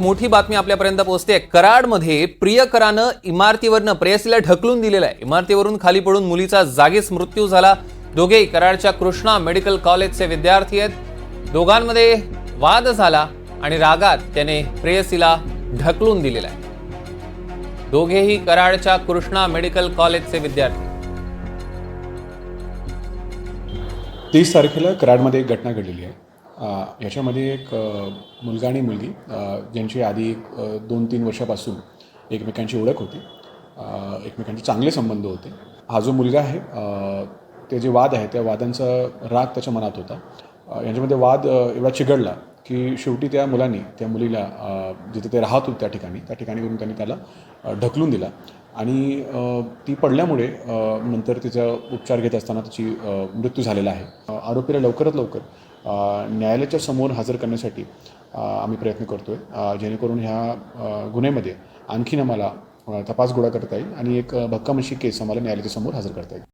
मोठी बातमी आपल्यापर्यंत पोहोचते। कराडमध्ये प्रियकरानं इमारतीवरनं प्रेयसीला ढकलून दिलेलं आहे। इमारतीवरून खाली पडून मुलीचा जागीच मृत्यू झाला। दोघेही कराडच्या कृष्णा मेडिकल कॉलेजचे विद्यार्थी आहेत। दोघांमध्ये वाद झाला आणि रागात त्याने प्रेयसीला ढकलून दिलेलं आहे। दोघेही कराडच्या कृष्णा मेडिकल कॉलेजचे विद्यार्थी। 30 तारखेला कराडमध्ये एक घटना घडलेली आहे। याच्यामध्ये एक मुलगा आणि मुलगी ज्यांची आधी 2-3 वर्षापासून एकमेकांची ओळख होती, एकमेकांचे चांगले संबंध होते। हा जो मुलगा आहे ते जे वाद आहे त्या वादांचा राग त्याच्या मनात होता। यांच्यामध्ये वाद एवढा चिघळला की शेवटी त्या मुलाने त्या मुलीला जिथे ते राहत होते त्या ठिकाणीवरून त्यांनी त्याला ढकलून दिला आणि ती पडल्यामुळे नंतर तिचा उपचार घेत असताना तिची मृत्यू झालेला आहे। आरोपीला लवकरात लवकर न्यायालयाच्या समोर हजर करण्यासाठी आम्ही प्रयत्न करतो आहे, जेणेकरून ह्या गुन्ह्यामध्ये आणखीन आम्हाला तपास गोळा करता येईल आणि एक भक्कम अशी केस आम्हाला न्यायालयाच्या समोर हजर करता येईल।